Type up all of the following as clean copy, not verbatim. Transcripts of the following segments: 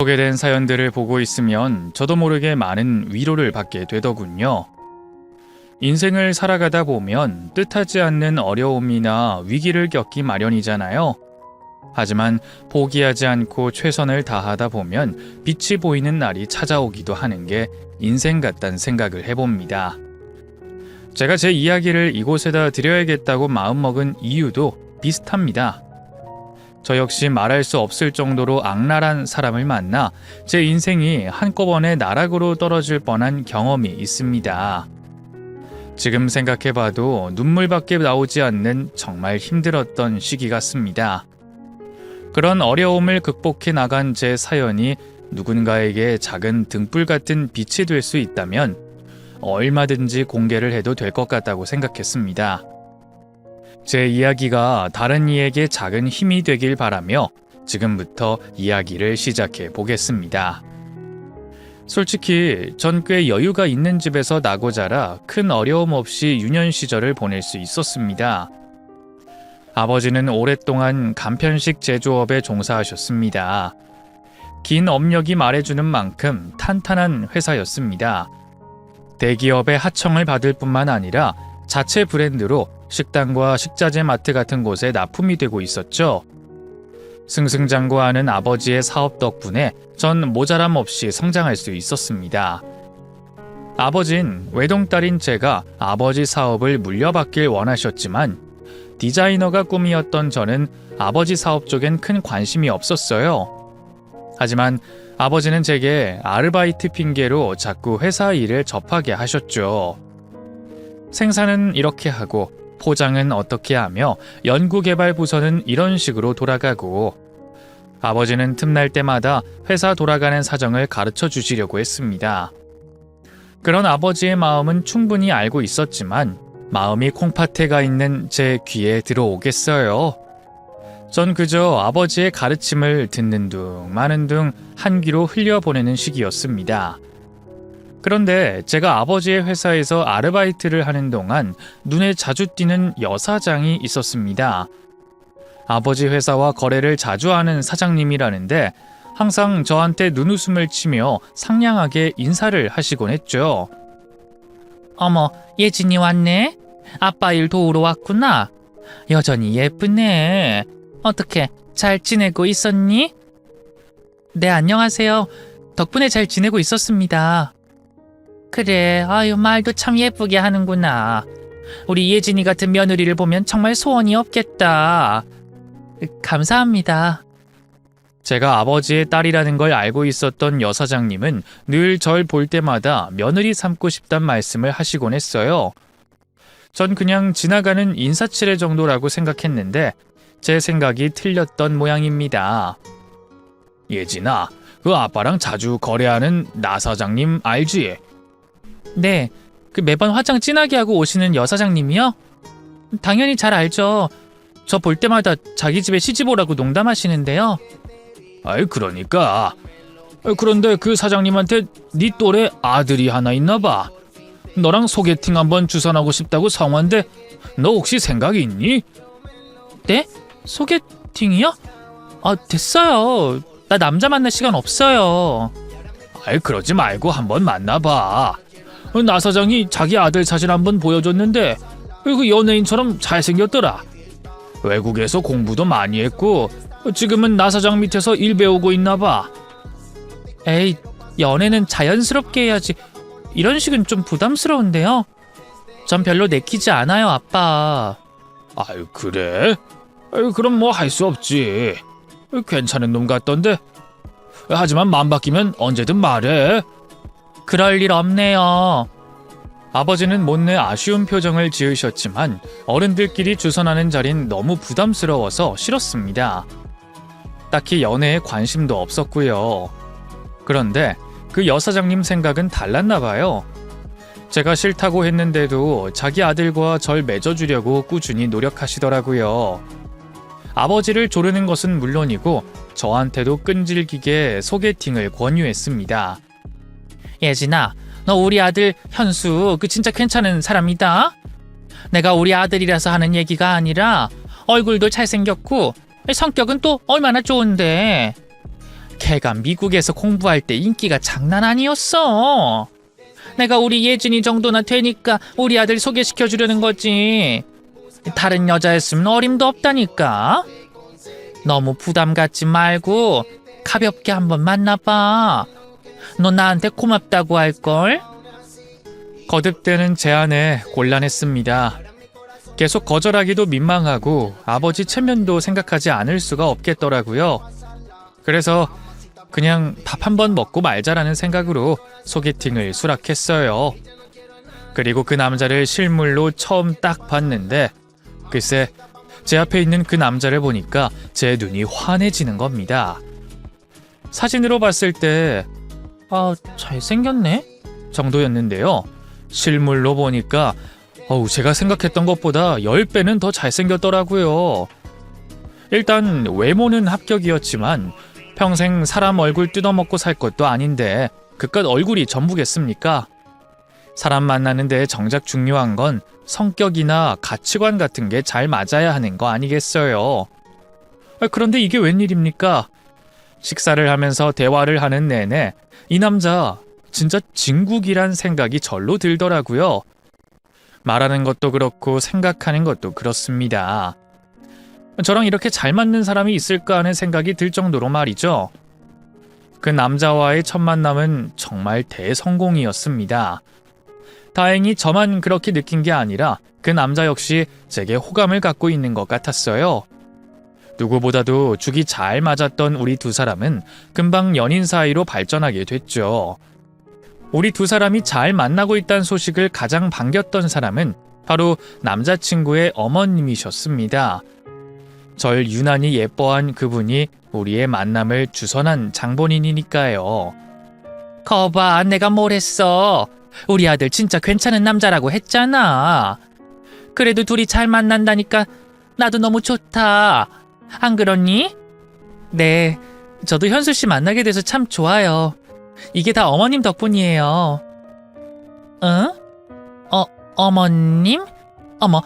소개된 사연들을 보고 있으면 저도 모르게 많은 위로를 받게 되더군요. 인생을 살아가다 보면 뜻하지 않는 어려움이나 위기를 겪기 마련이잖아요. 하지만 포기하지 않고 최선을 다하다 보면 빛이 보이는 날이 찾아오기도 하는 게 인생 같다는 생각을 해봅니다. 제가 제 이야기를 이곳에다 드려야겠다고 마음먹은 이유도 비슷합니다. 저 역시 말할 수 없을 정도로 악랄한 사람을 만나 제 인생이 한꺼번에 나락으로 떨어질 뻔한 경험이 있습니다. 지금 생각해봐도 눈물밖에 나오지 않는 정말 힘들었던 시기 같습니다. 그런 어려움을 극복해 나간 제 사연이 누군가에게 작은 등불 같은 빛이 될 수 있다면 얼마든지 공개를 해도 될 것 같다고 생각했습니다. 제 이야기가 다른 이에게 작은 힘이 되길 바라며 지금부터 이야기를 시작해 보겠습니다. 솔직히 전 꽤 여유가 있는 집에서 나고 자라 큰 어려움 없이 유년 시절을 보낼 수 있었습니다. 아버지는 오랫동안 간편식 제조업에 종사하셨습니다. 긴 업력이 말해주는 만큼 탄탄한 회사였습니다. 대기업의 하청을 받을 뿐만 아니라 자체 브랜드로 식당과 식자재 마트 같은 곳에 납품이 되고 있었죠. 승승장구하는 아버지의 사업 덕분에 전 모자람 없이 성장할 수 있었습니다. 아버진 외동딸인 제가 아버지 사업을 물려받길 원하셨지만 디자이너가 꿈이었던 저는 아버지 사업 쪽엔 큰 관심이 없었어요. 하지만 아버지는 제게 아르바이트 핑계로 자꾸 회사 일을 접하게 하셨죠. 생산은 이렇게 하고 포장은 어떻게 하며 연구개발 부서는 이런 식으로 돌아가고 아버지는 틈날 때마다 회사 돌아가는 사정을 가르쳐 주시려고 했습니다. 그런 아버지의 마음은 충분히 알고 있었지만 마음이 콩팥에가 있는 제 귀에 들어오겠어요. 전 그저 아버지의 가르침을 듣는 둥 마는 둥 한 귀로 흘려보내는 시기였습니다. 그런데 제가 아버지의 회사에서 아르바이트를 하는 동안 눈에 자주 띄는 여사장이 있었습니다. 아버지 회사와 거래를 자주 하는 사장님이라는데 항상 저한테 눈웃음을 치며 상냥하게 인사를 하시곤 했죠. 어머, 예진이 왔네? 아빠 일 도우러 왔구나. 여전히 예쁘네. 어떻게 잘 지내고 있었니? 네, 안녕하세요. 덕분에 잘 지내고 있었습니다. 그래, 아유, 말도 참 예쁘게 하는구나. 우리 예진이 같은 며느리를 보면 정말 소원이 없겠다. 감사합니다. 제가 아버지의 딸이라는 걸 알고 있었던 여사장님은 늘 절 볼 때마다 며느리 삼고 싶단 말씀을 하시곤 했어요. 전 그냥 지나가는 인사치레 정도라고 생각했는데 제 생각이 틀렸던 모양입니다. 예진아, 그 아빠랑 자주 거래하는 나 사장님 알지? 네, 그 매번 화장 진하게 하고 오시는 여사장님이요? 당연히 잘 알죠. 저 볼 때마다 자기 집에 시집 오라고 농담하시는데요. 아이, 그러니까. 그런데 그 사장님한테 네 또래 아들이 하나 있나 봐. 너랑 소개팅 한번 주선하고 싶다고 성한데 너 혹시 생각이 있니? 네? 소개팅이요? 아, 됐어요. 나 남자 만날 시간 없어요. 아이, 그러지 말고 한번 만나봐. 나 사장이 자기 아들 사진 한번 보여줬는데 그 연예인처럼 잘생겼더라. 외국에서 공부도 많이 했고 지금은 나 사장 밑에서 일 배우고 있나 봐. 에이, 연애는 자연스럽게 해야지. 이런 식은 좀 부담스러운데요. 전 별로 내키지 않아요, 아빠. 아유, 그래? 그럼 뭐 할 수 없지. 괜찮은 놈 같던데. 하지만 맘 바뀌면 언제든 말해. 그럴 일 없네요. 아버지는 못내 아쉬운 표정을 지으셨지만 어른들끼리 주선하는 자린 너무 부담스러워서 싫었습니다. 딱히 연애에 관심도 없었고요. 그런데 그 여사장님 생각은 달랐나 봐요. 제가 싫다고 했는데도 자기 아들과 절 맺어주려고 꾸준히 노력하시더라고요. 아버지를 조르는 것은 물론이고 저한테도 끈질기게 소개팅을 권유했습니다. 예진아, 너 우리 아들 현수 그 진짜 괜찮은 사람이다. 내가 우리 아들이라서 하는 얘기가 아니라 얼굴도 잘생겼고 성격은 또 얼마나 좋은데. 걔가 미국에서 공부할 때 인기가 장난 아니었어. 내가 우리 예진이 정도나 되니까 우리 아들 소개시켜 주려는 거지. 다른 여자였으면 어림도 없다니까. 너무 부담 갖지 말고 가볍게 한번 만나봐. 너 나한테 고맙다고 할걸? 거듭되는 제안에 곤란했습니다. 계속 거절하기도 민망하고 아버지 체면도 생각하지 않을 수가 없겠더라고요. 그래서 그냥 밥 한번 먹고 말자라는 생각으로 소개팅을 수락했어요. 그리고 그 남자를 실물로 처음 딱 봤는데 글쎄 제 앞에 있는 그 남자를 보니까 제 눈이 환해지는 겁니다. 사진으로 봤을 때 잘생겼네 정도였는데요. 실물로 보니까 제가 생각했던 것보다 10배는 더 잘생겼더라고요. 일단 외모는 합격이었지만 평생 사람 얼굴 뜯어먹고 살 것도 아닌데 그깟 얼굴이 전부겠습니까? 사람 만나는데 정작 중요한 건 성격이나 가치관 같은 게 잘 맞아야 하는 거 아니겠어요? 그런데 이게 웬일입니까? 식사를 하면서 대화를 하는 내내 이 남자 진짜 진국이란 생각이 절로 들더라고요. 말하는 것도 그렇고 생각하는 것도 그렇습니다. 저랑 이렇게 잘 맞는 사람이 있을까 하는 생각이 들 정도로 말이죠. 그 남자와의 첫 만남은 정말 대성공이었습니다. 다행히 저만 그렇게 느낀 게 아니라 그 남자 역시 제게 호감을 갖고 있는 것 같았어요. 누구보다도 죽이 잘 맞았던 우리 두 사람은 금방 연인 사이로 발전하게 됐죠. 우리 두 사람이 잘 만나고 있다는 소식을 가장 반겼던 사람은 바로 남자친구의 어머님이셨습니다. 절 유난히 예뻐한 그분이 우리의 만남을 주선한 장본인이니까요. 거봐, 내가 뭘 했어. 우리 아들 진짜 괜찮은 남자라고 했잖아. 그래도 둘이 잘 만난다니까 나도 너무 좋다. 안 그렇니? 네, 저도 현수 씨 만나게 돼서 참 좋아요. 이게 다 어머님 덕분이에요. 응? 어머님? 어머,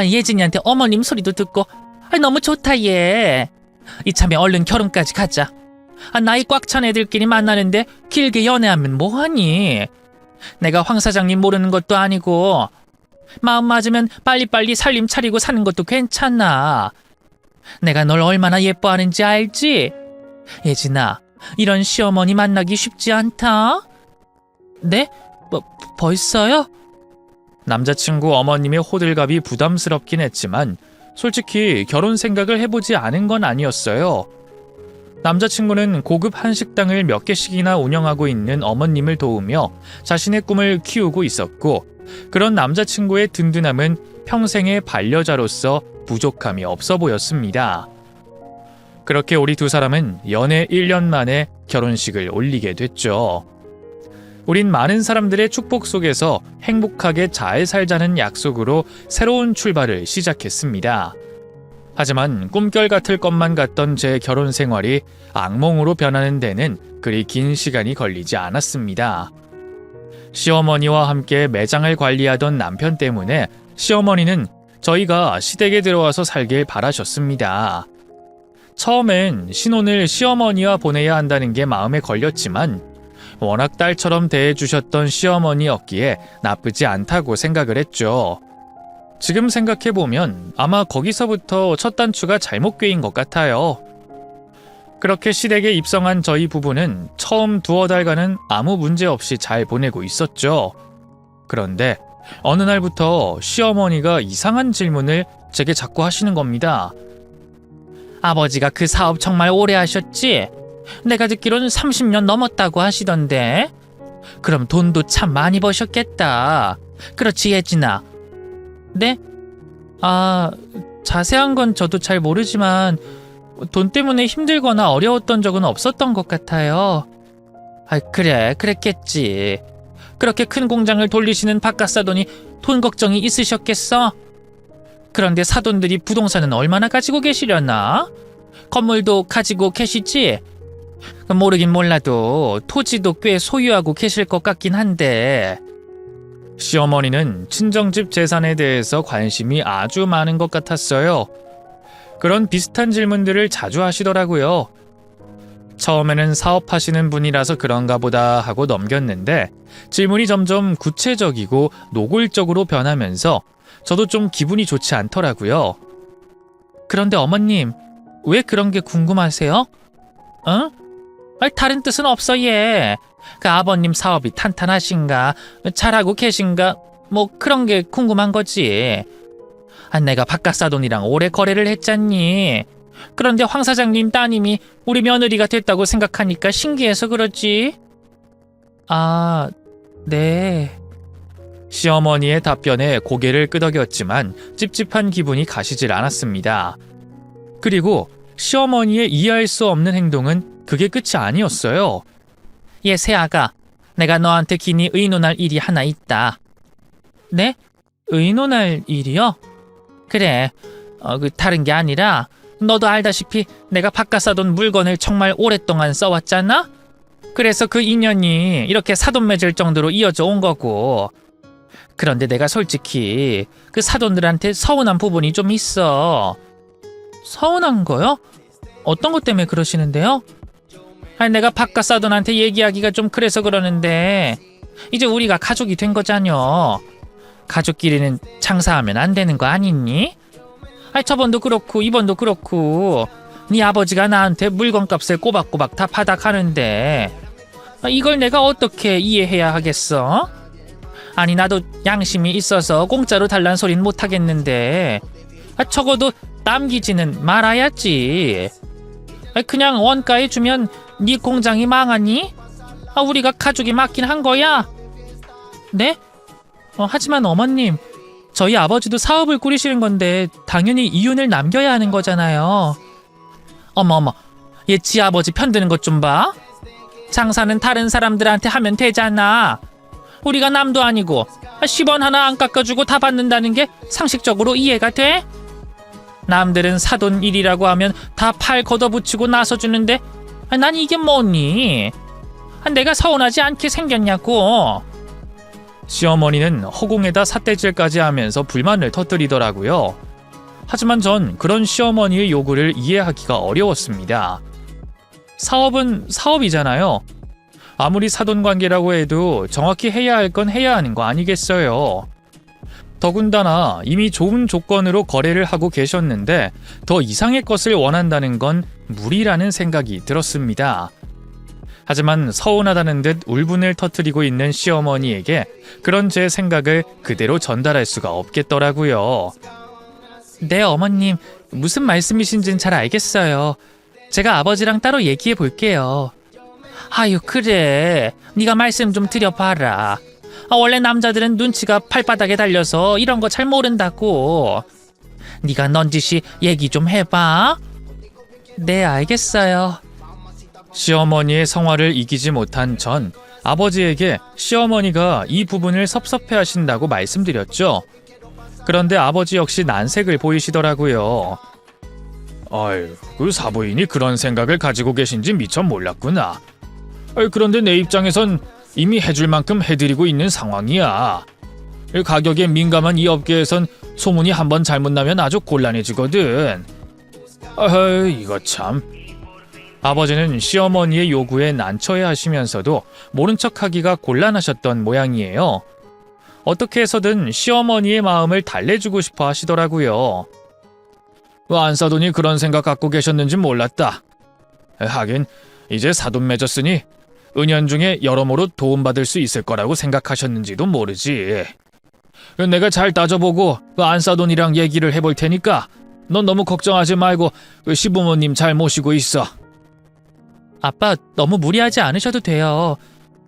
예진이한테 어머님 소리도 듣고 너무 좋다 얘. 이참에 얼른 결혼까지 가자. 나이 꽉 찬 애들끼리 만나는데 길게 연애하면 뭐하니? 내가 황 사장님 모르는 것도 아니고 마음 맞으면 빨리빨리 살림 차리고 사는 것도 괜찮아. 내가 널 얼마나 예뻐하는지 알지? 예진아, 이런 시어머니 만나기 쉽지 않다. 네? 벌써요? 남자친구 어머님의 호들갑이 부담스럽긴 했지만 솔직히 결혼 생각을 해보지 않은 건 아니었어요. 남자친구는 고급 한식당을 몇 개씩이나 운영하고 있는 어머님을 도우며 자신의 꿈을 키우고 있었고 그런 남자친구의 든든함은 평생의 반려자로서 부족함이 없어 보였습니다. 그렇게 우리 두 사람은 연애 1년 만에 결혼식을 올리게 됐죠. 우린 많은 사람들의 축복 속에서 행복하게 잘 살자는 약속으로 새로운 출발을 시작했습니다. 하지만 꿈결 같을 것만 같던 제 결혼 생활이 악몽으로 변하는 데는 그리 긴 시간이 걸리지 않았습니다. 시어머니와 함께 매장을 관리하던 남편 때문에 시어머니는 저희가 시댁에 들어와서 살길 바라셨습니다. 처음엔 신혼을 시어머니와 보내야 한다는 게 마음에 걸렸지만 워낙 딸처럼 대해주셨던 시어머니였기에 나쁘지 않다고 생각을 했죠. 지금 생각해보면 아마 거기서부터 첫 단추가 잘못 꿰인 것 같아요. 그렇게 시댁에 입성한 저희 부부는 처음 두어 달간은 아무 문제 없이 잘 보내고 있었죠. 그런데 어느 날부터 시어머니가 이상한 질문을 제게 자꾸 하시는 겁니다. 아버지가 그 사업 정말 오래 하셨지? 내가 듣기로는 30년 넘었다고 하시던데. 그럼 돈도 참 많이 버셨겠다. 그렇지 예진아? 네? 자세한 건 저도 잘 모르지만 돈 때문에 힘들거나 어려웠던 적은 없었던 것 같아요. 그래, 그랬겠지. 그렇게 큰 공장을 돌리시는 바깥사돈이 돈 걱정이 있으셨겠어? 그런데 사돈들이 부동산은 얼마나 가지고 계시려나? 건물도 가지고 계시지? 모르긴 몰라도 토지도 꽤 소유하고 계실 것 같긴 한데. 시어머니는 친정집 재산에 대해서 관심이 아주 많은 것 같았어요. 그런 비슷한 질문들을 자주 하시더라고요. 처음에는 사업하시는 분이라서 그런가 보다 하고 넘겼는데 질문이 점점 구체적이고 노골적으로 변하면서 저도 좀 기분이 좋지 않더라고요. 그런데 어머님, 왜 그런 게 궁금하세요? 어? 다른 뜻은 없어 얘. 그 아버님 사업이 탄탄하신가, 잘하고 계신가, 뭐 그런 게 궁금한 거지. 내가 박가사돈이랑 오래 거래를 했잖니. 그런데 황 사장님 따님이 우리 며느리가 됐다고 생각하니까 신기해서 그러지. 아, 네. 시어머니의 답변에 고개를 끄덕였지만 찝찝한 기분이 가시질 않았습니다. 그리고 시어머니의 이해할 수 없는 행동은 그게 끝이 아니었어요. 얘 새아가, 내가 너한테 기니 의논할 일이 하나 있다. 네? 의논할 일이요? 그래, 다른 게 아니라 너도 알다시피 내가 바깥 사돈 물건을 정말 오랫동안 써왔잖아? 그래서 그 인연이 이렇게 사돈 맺을 정도로 이어져 온 거고. 그런데 내가 솔직히 그 사돈들한테 서운한 부분이 좀 있어. 서운한 거요? 어떤 것 때문에 그러시는데요? 내가 바깥 사돈한테 얘기하기가 좀 그래서 그러는데 이제 우리가 가족이 된 거잖여. 가족끼리는 장사하면 안 되는 거 아니니? 저번도 그렇고 이번도 그렇고 네 아버지가 나한테 물건값을 꼬박꼬박 다 받아가는데 이걸 내가 어떻게 이해해야 하겠어? 아니 나도 양심이 있어서 공짜로 달란 소린 못하겠는데 적어도 남기지는 말아야지. 그냥 원가에 주면 네 공장이 망하니? 우리가 가족이 맞긴 한 거야? 네? 하지만 어머님, 저희 아버지도 사업을 꾸리시는 건데 당연히 이윤을 남겨야 하는 거잖아요. 어머, 얘 지 아버지 편드는 것 좀 봐. 장사는 다른 사람들한테 하면 되잖아. 우리가 남도 아니고 10원 하나 안 깎아주고 다 받는다는 게 상식적으로 이해가 돼? 남들은 사돈 일이라고 하면 다 팔 걷어붙이고 나서주는데 난 이게 뭐니? 내가 서운하지 않게 생겼냐고. 시어머니는 허공에다 삿대질까지 하면서 불만을 터뜨리더라고요. 하지만 전 그런 시어머니의 요구를 이해하기가 어려웠습니다. 사업은 사업이잖아요. 아무리 사돈관계라고 해도 정확히 해야 할 건 해야 하는 거 아니겠어요. 더군다나 이미 좋은 조건으로 거래를 하고 계셨는데 더 이상의 것을 원한다는 건 무리라는 생각이 들었습니다. 하지만 서운하다는 듯 울분을 터뜨리고 있는 시어머니에게 그런 제 생각을 그대로 전달할 수가 없겠더라고요. 네 어머님, 무슨 말씀이신지는 잘 알겠어요. 제가 아버지랑 따로 얘기해 볼게요. 아유 그래, 네가 말씀 좀 드려봐라. 원래 남자들은 눈치가 팔바닥에 달려서 이런 거 잘 모른다고. 네가 넌지시 얘기 좀 해봐. 네 알겠어요. 시어머니의 성화를 이기지 못한 전 아버지에게 시어머니가 이 부분을 섭섭해하신다고 말씀드렸죠. 그런데 아버지 역시 난색을 보이시더라고요. 아유, 그 사부인이 그런 생각을 가지고 계신지 미처 몰랐구나. 그런데 내 입장에선 이미 해줄 만큼 해드리고 있는 상황이야. 가격에 민감한 이 업계에선 소문이 한번 잘못 나면 아주 곤란해지거든. 이거 참. 아버지는 시어머니의 요구에 난처해하시면서도 모른 척하기가 곤란하셨던 모양이에요. 어떻게 해서든 시어머니의 마음을 달래주고 싶어 하시더라고요. 안사돈이 그런 생각 갖고 계셨는지 몰랐다. 하긴 이제 사돈 맺었으니 은연중에 여러모로 도움받을 수 있을 거라고 생각하셨는지도 모르지. 내가 잘 따져보고 안사돈이랑 얘기를 해볼 테니까 넌 너무 걱정하지 말고 시부모님 잘 모시고 있어. 아빠 너무 무리하지 않으셔도 돼요.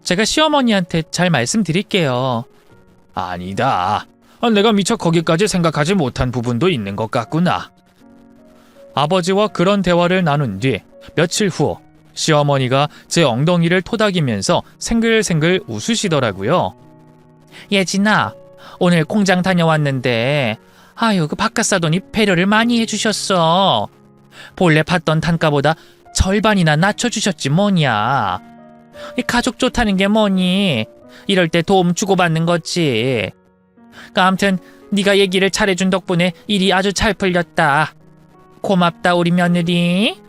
제가 시어머니한테 잘 말씀드릴게요. 아니다. 내가 미처 거기까지 생각하지 못한 부분도 있는 것 같구나. 아버지와 그런 대화를 나눈 뒤 며칠 후 시어머니가 제 엉덩이를 토닥이면서 생글생글 웃으시더라고요. 예진아, 오늘 공장 다녀왔는데 그 바깥사돈이 배려를 많이 해주셨어. 본래 받던 단가보다 절반이나 낮춰주셨지 뭐냐. 가족 좋다는 게 뭐니. 이럴 때 도움 주고받는 거지. 아무튼 네가 얘기를 잘해준 덕분에 일이 아주 잘 풀렸다. 고맙다 우리 며느리.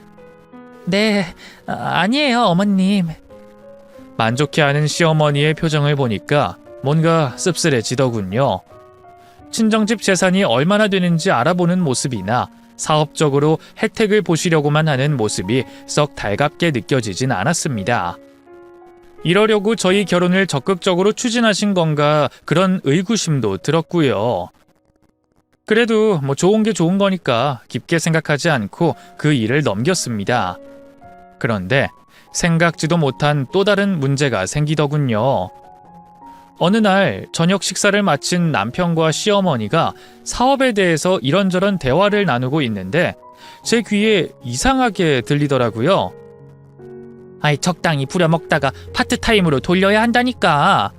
네, 아니에요, 어머님. 만족해하는 시어머니의 표정을 보니까 뭔가 씁쓸해지더군요. 친정집 재산이 얼마나 되는지 알아보는 모습이나 사업적으로 혜택을 보시려고만 하는 모습이 썩 달갑게 느껴지진 않았습니다. 이러려고 저희 결혼을 적극적으로 추진하신 건가 그런 의구심도 들었고요. 그래도 좋은 게 좋은 거니까 깊게 생각하지 않고 그 일을 넘겼습니다. 그런데 생각지도 못한 또 다른 문제가 생기더군요. 어느 날 저녁 식사를 마친 남편과 시어머니가 사업에 대해서 이런저런 대화를 나누고 있는데 제 귀에 이상하게 들리더라고요. 아이, 적당히 부려먹다가 파트타임으로 돌려야 한다니까.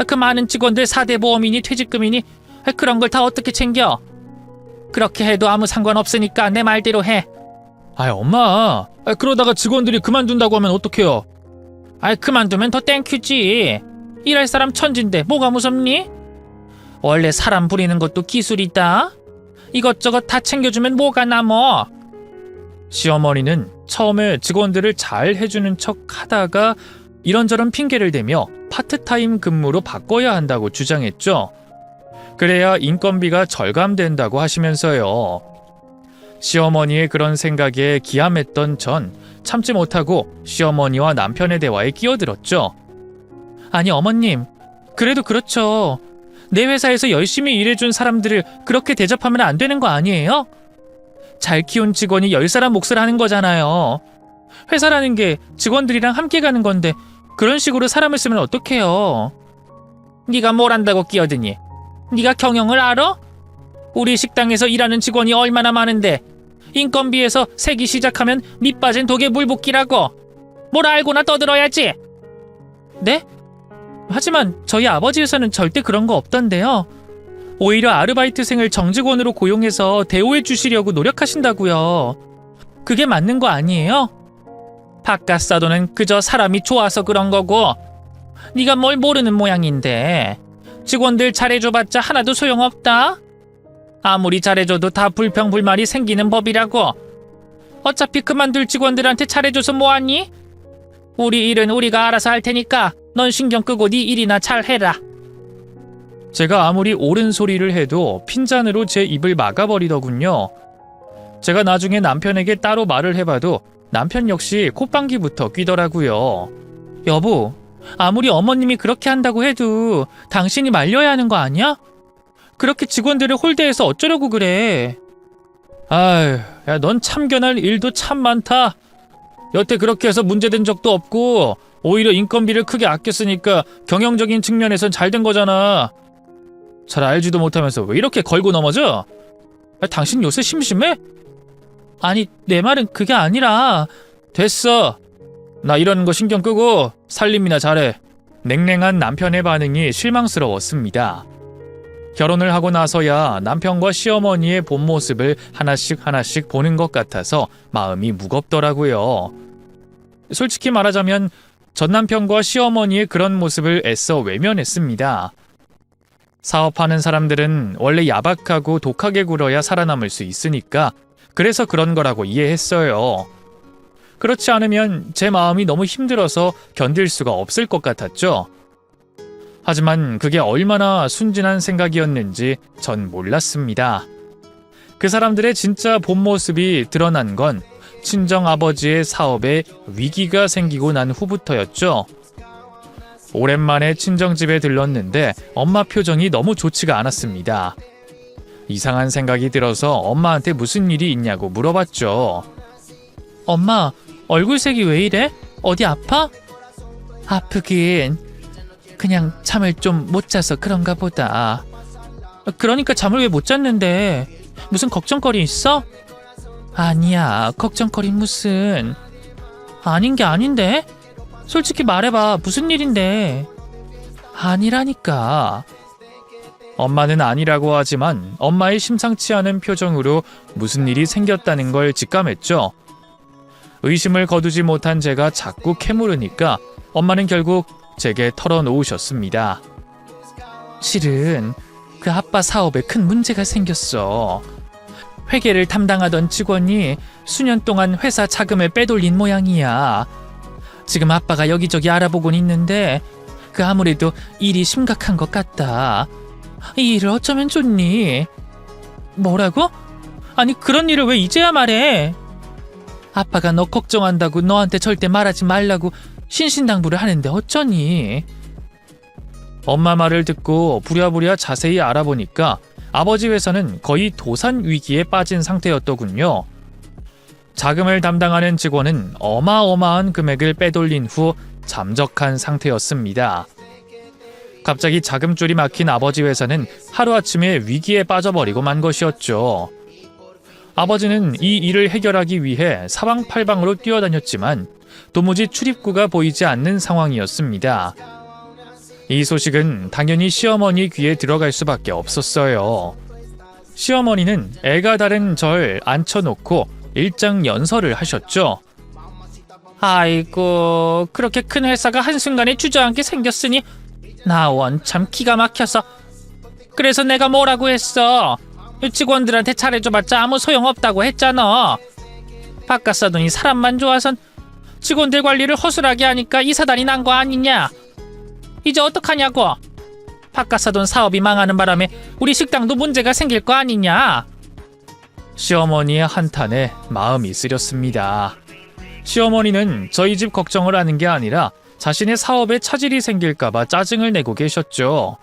그 많은 직원들 4대 보험이니 퇴직금이니 그런 걸 다 어떻게 챙겨? 그렇게 해도 아무 상관없으니까 내 말대로 해. 아이, 엄마, 그러다가 직원들이 그만둔다고 하면 어떡해요? 아이, 그만두면 더 땡큐지. 일할 사람 천진데 뭐가 무섭니? 원래 사람 부리는 것도 기술이다. 이것저것 다 챙겨주면 뭐가 남어? 시어머니는 처음에 직원들을 잘 해주는 척 하다가 이런저런 핑계를 대며 파트타임 근무로 바꿔야 한다고 주장했죠. 그래야 인건비가 절감된다고 하시면서요. 시어머니의 그런 생각에 기함했던 전 참지 못하고 시어머니와 남편의 대화에 끼어들었죠. 아니, 어머님, 그래도 그렇죠. 내 회사에서 열심히 일해준 사람들을 그렇게 대접하면 안 되는 거 아니에요? 잘 키운 직원이 10사람 몫을 하는 거잖아요. 회사라는 게 직원들이랑 함께 가는 건데 그런 식으로 사람을 쓰면 어떡해요? 네가 뭘 안다고 끼어드니? 네가 경영을 알아? 우리 식당에서 일하는 직원이 얼마나 많은데 인건비에서 세기 시작하면 밑 빠진 독에 물 붓기라고. 뭘 알고나 떠들어야지. 네? 하지만 저희 아버지 회사는 절대 그런 거 없던데요. 오히려 아르바이트생을 정직원으로 고용해서 대우해 주시려고 노력하신다고요. 그게 맞는 거 아니에요? 바깥 사도는 그저 사람이 좋아서 그런 거고 네가 뭘 모르는 모양인데 직원들 잘해줘봤자 하나도 소용없다. 아무리 잘해줘도 다 불평불만이 생기는 법이라고. 어차피 그만둘 직원들한테 잘해줘서 뭐하니? 우리 일은 우리가 알아서 할 테니까 넌 신경 끄고 네 일이나 잘 해라. 제가 아무리 옳은 소리를 해도 핀잔으로 제 입을 막아버리더군요. 제가 나중에 남편에게 따로 말을 해봐도 남편 역시 콧방귀부터 뀌더라고요. 여보, 아무리 어머님이 그렇게 한다고 해도 당신이 말려야 하는 거 아니야? 그렇게 직원들을 홀대해서 어쩌려고 그래. 아휴, 야, 넌 참견할 일도 참 많다. 여태 그렇게 해서 문제된 적도 없고 오히려 인건비를 크게 아껴 쓰니까 경영적인 측면에선 잘 된 거잖아. 잘 알지도 못하면서 왜 이렇게 걸고 넘어져? 야, 당신 요새 심심해? 아니, 내 말은 그게 아니라. 됐어. 나 이러는 거 신경 끄고 살림이나 잘해. 냉랭한 남편의 반응이 실망스러웠습니다. 결혼을 하고 나서야 남편과 시어머니의 본 모습을 하나씩 보는 것 같아서 마음이 무겁더라고요. 솔직히 말하자면 전 남편과 시어머니의 그런 모습을 애써 외면했습니다. 사업하는 사람들은 원래 야박하고 독하게 굴어야 살아남을 수 있으니까 그래서 그런 거라고 이해했어요. 그렇지 않으면 제 마음이 너무 힘들어서 견딜 수가 없을 것 같았죠. 하지만 그게 얼마나 순진한 생각이었는지 전 몰랐습니다. 그 사람들의 진짜 본 모습이 드러난 건 친정아버지의 사업에 위기가 생기고 난 후부터였죠. 오랜만에 친정집에 들렀는데 엄마 표정이 너무 좋지가 않았습니다. 이상한 생각이 들어서 엄마한테 무슨 일이 있냐고 물어봤죠. 엄마, 얼굴색이 왜 이래? 어디 아파? 아프긴. 그냥 잠을 좀 못 자서 그런가 보다. 그러니까 잠을 왜 못 잤는데? 무슨 걱정거리 있어? 아니야, 걱정거리 무슨. 아닌 게 아닌데? 솔직히 말해봐, 무슨 일인데? 아니라니까. 엄마는 아니라고 하지만 엄마의 심상치 않은 표정으로 무슨 일이 생겼다는 걸 직감했죠. 의심을 거두지 못한 제가 자꾸 캐물으니까 엄마는 결국 제게 털어놓으셨습니다. 실은 그 아빠 사업에 큰 문제가 생겼어. 회계를 담당하던 직원이 수년 동안 회사 자금을 빼돌린 모양이야. 지금 아빠가 여기저기 알아보곤 있는데 아무래도 일이 심각한 것 같다. 이 일을 어쩌면 좋니? 뭐라고? 아니 그런 일을 왜 이제야 말해? 아빠가 너 걱정한다고 너한테 절대 말하지 말라고 신신당부를 하는데 어쩌니? 엄마 말을 듣고 부랴부랴 자세히 알아보니까 아버지 회사는 거의 도산 위기에 빠진 상태였더군요. 자금을 담당하는 직원은 어마어마한 금액을 빼돌린 후 잠적한 상태였습니다. 갑자기 자금줄이 막힌 아버지 회사는 하루아침에 위기에 빠져버리고 만 것이었죠. 아버지는 이 일을 해결하기 위해 사방팔방으로 뛰어다녔지만 도무지 출입구가 보이지 않는 상황이었습니다. 이 소식은 당연히 시어머니 귀에 들어갈 수밖에 없었어요. 시어머니는 애가 다른 절 앉혀놓고 일장연설을 하셨죠. 아이고, 그렇게 큰 회사가 한순간에 주저앉게 생겼으니 나 원참 기가 막혀서. 그래서 내가 뭐라고 했어? 직원들한테 잘해줘봤자 아무 소용없다고 했잖아. 바깥사돈이 사람만 좋아선 직원들 관리를 허술하게 하니까 이 사단이 난 거 아니냐? 이제 어떡하냐고? 바깥사돈 사업이 망하는 바람에 우리 식당도 문제가 생길 거 아니냐? 시어머니의 한탄에 마음이 쓰렸습니다. 시어머니는 저희 집 걱정을 하는 게 아니라 자신의 사업에 차질이 생길까봐 짜증을 내고 계셨죠.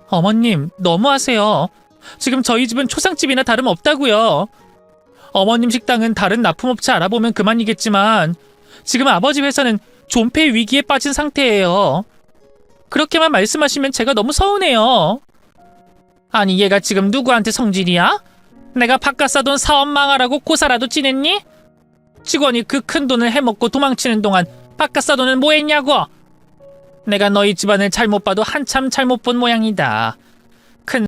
어머님, 너무하세요. 지금 저희 집은 초상집이나 다름없다고요. 어머님 식당은 다른 납품업체 알아보면 그만이겠지만 지금 아버지 회사는 존폐 위기에 빠진 상태예요. 그렇게만 말씀하시면 제가 너무 서운해요. 아니 얘가 지금 누구한테 성질이야? 내가 바깥사돈 사업 망하라고 고사라도 지냈니? 직원이 그 큰 돈을 해먹고 도망치는 동안 바깥사돈은 뭐 했냐고? 내가 너희 집안을 잘못 봐도 한참 잘못 본 모양이다.